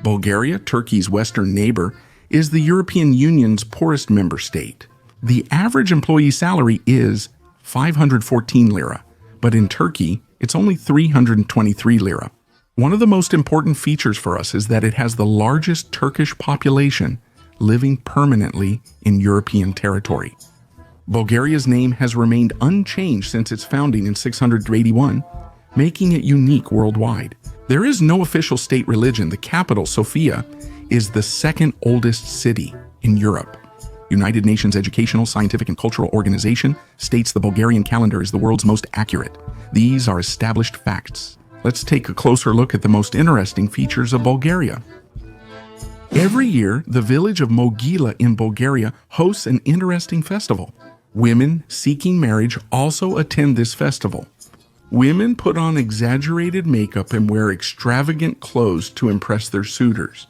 Bulgaria, Turkey's western neighbor, is the European Union's poorest member state. The average employee salary is 514 lira, but in Turkey, it's only 323 lira. One of the most important features for us is that it has the largest Turkish population living permanently in European territory. Bulgaria's name has remained unchanged since its founding in 681, making it unique worldwide. There is no official state religion. The capital, Sofia, is the second oldest city in Europe. United Nations Educational, Scientific, and Cultural Organization states the Bulgarian calendar is the world's most accurate. These are established facts. Let's take a closer look at the most interesting features of Bulgaria. Every year, the village of Mogila in Bulgaria hosts an interesting festival. Women seeking marriage also attend this festival. Women put on exaggerated makeup and wear extravagant clothes to impress their suitors.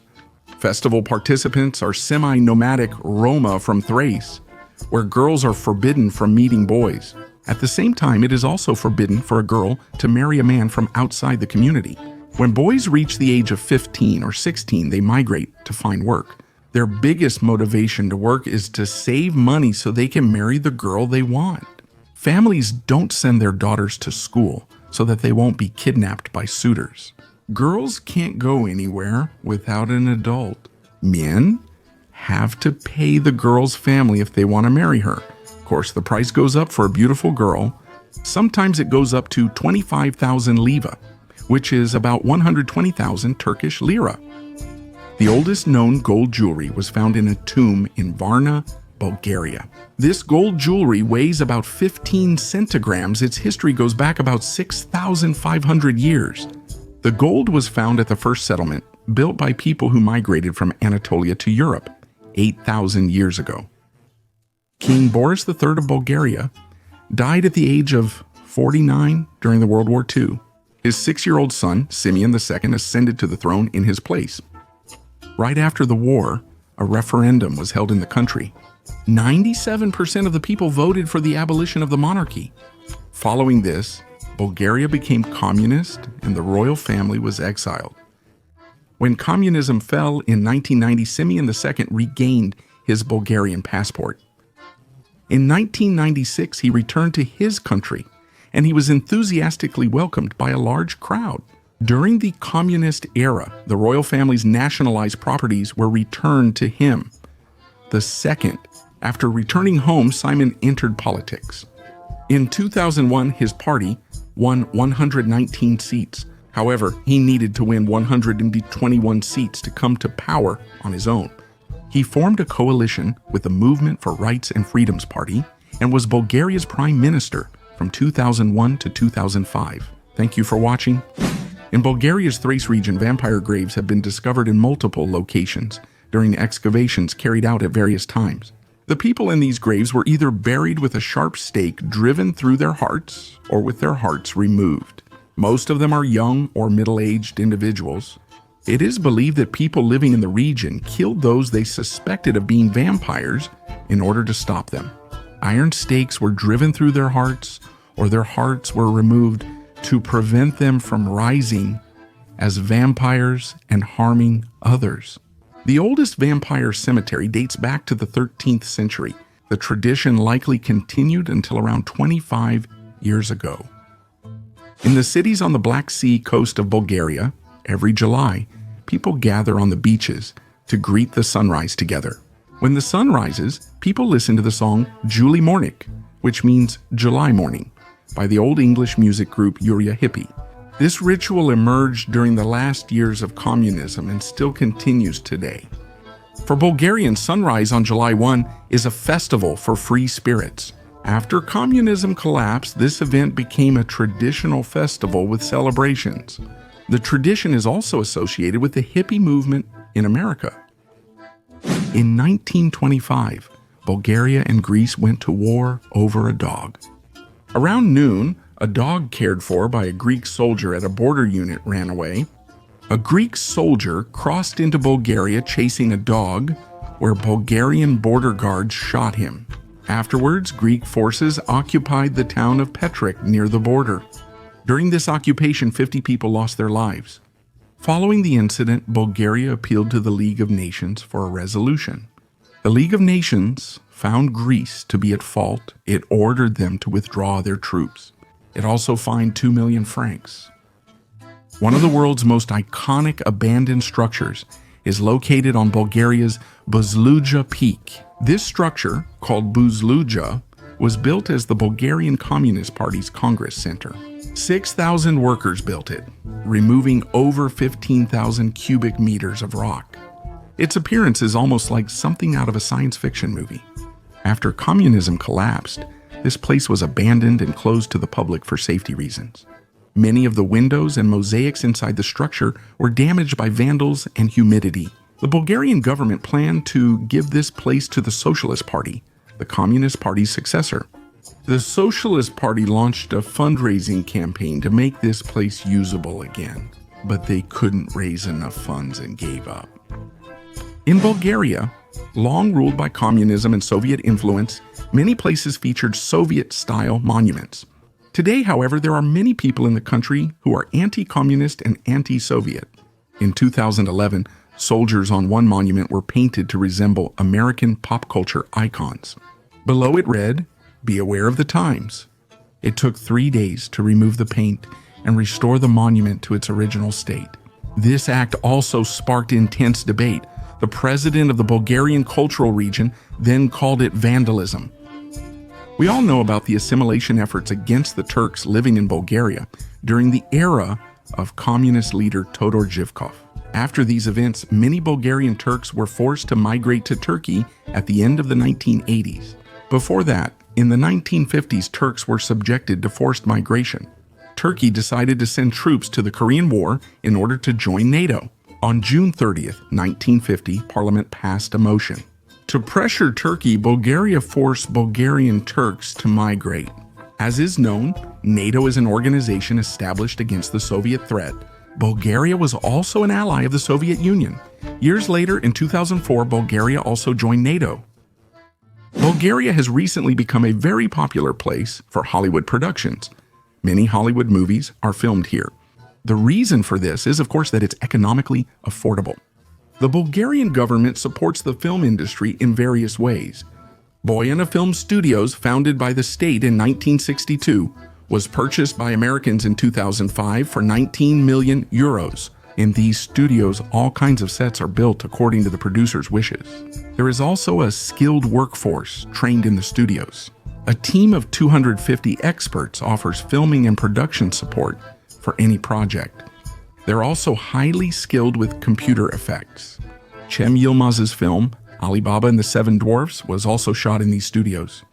Festival participants are semi-nomadic Roma from Thrace, where girls are forbidden from meeting boys. At the same time, it is also forbidden for a girl to marry a man from outside the community. When boys reach the age of 15 or 16, they migrate to find work. Their biggest motivation to work is to save money so they can marry the girl they want. Families don't send their daughters to school so that they won't be kidnapped by suitors. Girls can't go anywhere without an adult. Men have to pay the girl's family if they want to marry her. Of course, the price goes up for a beautiful girl. Sometimes it goes up to 25,000 leva, which is about 120,000 Turkish lira. The oldest known gold jewelry was found in a tomb in Varna, Bulgaria. This gold jewelry weighs about 15 centigrams. Its history goes back about 6,500 years. The gold was found at the first settlement, built by people who migrated from Anatolia to Europe 8,000 years ago. King Poorest III of Bulgaria died at the age of 49 during the World War II. His 6-year-old son, Simeon II, ascended to the throne in his place. Right after the war, a referendum was held in the country. 97% of the people voted for the abolition of the monarchy. Following this, Bulgaria became communist and the royal family was exiled. When communism fell in 1990, Simeon II regained his Bulgarian passport. In 1996, he returned to his country, and he was enthusiastically welcomed by a large crowd. During the communist era, the royal family's nationalized properties were returned to him. The second, after returning home, Simon entered politics. In 2001, his party won 119 seats. However, he needed to win 121 seats to come to power on his own. He formed a coalition with the Movement for Rights and Freedoms Party and was Bulgaria's prime minister from 2001 to 2005. Thank you for watching. In Bulgaria's Thrace region, vampire graves have been discovered in multiple locations during excavations carried out at various times. The people in these graves were either buried with a sharp stake driven through their hearts or with their hearts removed. Most of them are young or middle-aged individuals. It is believed that people living in the region killed those they suspected of being vampires in order to stop them. Iron stakes were driven through their hearts or their hearts were removed to prevent them from rising as vampires and harming others. The oldest vampire cemetery dates back to the 13th century. The tradition likely continued until around 25 years ago. In the cities on the Black Sea coast of Bulgaria, every July, people gather on the beaches to greet the sunrise together. When the sun rises, people listen to the song Juli Mornik, which means July morning, by the Old English music group Uriah Hippie. This ritual emerged during the last years of communism and still continues today. For Bulgarians, sunrise on July 1 is a festival for free spirits. After communism collapsed, this event became a traditional festival with celebrations. The tradition is also associated with the hippie movement in America. In 1925, Bulgaria and Greece went to war over a dog. Around noon, a dog cared for by a Greek soldier at a border unit ran away. A Greek soldier crossed into Bulgaria chasing a dog, where Bulgarian border guards shot him. Afterwards, Greek forces occupied the town of Petric near the border. During this occupation, 50 people lost their lives. Following the incident, Bulgaria appealed to the League of Nations for a resolution. The League of Nations found Greece to be at fault. It ordered them to withdraw their troops. It also fined 2 million francs. One of the world's most iconic abandoned structures is located on Bulgaria's Buzluja Peak. This structure, called Buzluja, was built as the Bulgarian Communist Party's Congress Center. 6,000 workers built it, removing over 15,000 cubic meters of rock. Its appearance is almost like something out of a science fiction movie. After communism collapsed, this place was abandoned and closed to the public for safety reasons. Many of the windows and mosaics inside the structure were damaged by vandals and humidity. The Bulgarian government planned to give this place to the Socialist Party, the Communist Party's successor. The Socialist Party launched a fundraising campaign to make this place usable again, but they couldn't raise enough funds and gave up. In Bulgaria, long ruled by communism and Soviet influence, many places featured Soviet-style monuments. Today, however, there are many people in the country who are anti-communist and anti-Soviet. In 2011, soldiers on one monument were painted to resemble American pop culture icons. Below it read, "Be aware of the times." It took 3 days to remove the paint and restore the monument to its original state. This act also sparked intense debate. The president of the Bulgarian cultural region then called it vandalism. We all know about the assimilation efforts against the Turks living in Bulgaria during the era of communist leader Todor Zhivkov. After these events, many Bulgarian Turks were forced to migrate to Turkey at the end of the 1980s. Before that, in the 1950s, Turks were subjected to forced migration. Turkey decided to send troops to the Korean War in order to join NATO. On June 30th, 1950, Parliament passed a motion. To pressure Turkey, Bulgaria forced Bulgarian Turks to migrate. As is known, NATO is an organization established against the Soviet threat. Bulgaria was also an ally of the Soviet Union. Years later, in 2004, Bulgaria also joined NATO. Bulgaria has recently become a very popular place for Hollywood productions. Many Hollywood movies are filmed here. The reason for this is, of course, that it's economically affordable. The Bulgarian government supports the film industry in various ways. Boyana Film Studios, founded by the state in 1962, was purchased by Americans in 2005 for 19 million euros. In these studios, all kinds of sets are built according to the producer's wishes. There is also a skilled workforce trained in the studios. A team of 250 experts offers filming and production support for any project. They're also highly skilled with computer effects. Cem Yılmaz's film, Alibaba and the Seven Dwarfs, was also shot in these studios.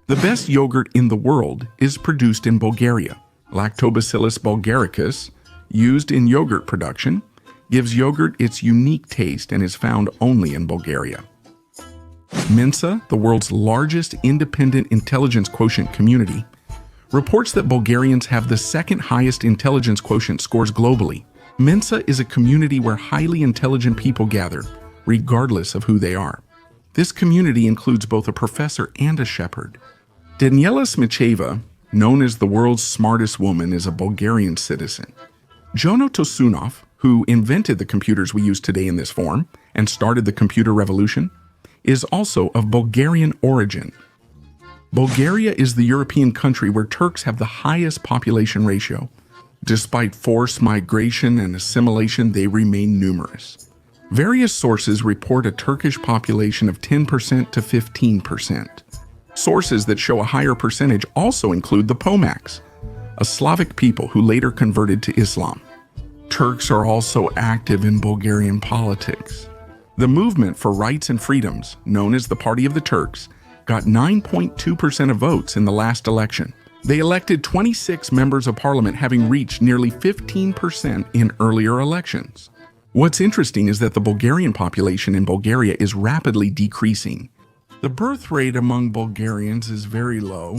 The best yogurt in the world is produced in Bulgaria. Lactobacillus bulgaricus, used in yogurt production, gives yogurt its unique taste and is found only in Bulgaria. Mensa, the world's largest independent intelligence quotient community, reports that Bulgarians have the second highest intelligence quotient scores globally. Mensa is a community where highly intelligent people gather, regardless of who they are. This community includes both a professor and a shepherd. Daniela Smicheva, known as the world's smartest woman, is a Bulgarian citizen. Jono Tosunov, who invented the computers we use today in this form and started the computer revolution, is also of Bulgarian origin. Bulgaria is the European country where Turks have the highest population ratio. Despite forced migration and assimilation, they remain numerous. Various sources report a Turkish population of 10% to 15%. Sources that show a higher percentage also include the Pomaks, a Slavic people who later converted to Islam. Turks are also active in Bulgarian politics. The movement for rights and freedoms, known as the Party of the Turks, got 9.2% of votes in the last election. They elected 26 members of parliament, having reached nearly 15% in earlier elections. What's interesting is that the Bulgarian population in Bulgaria is rapidly decreasing. The birth rate among Bulgarians is very low.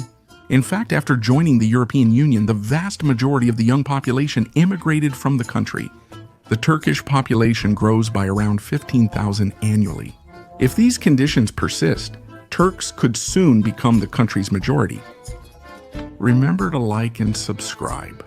In fact, after joining the European Union, the vast majority of the young population immigrated from the country. The Turkish population grows by around 15,000 annually. If these conditions persist, Turks could soon become the country's majority. Remember to like and subscribe.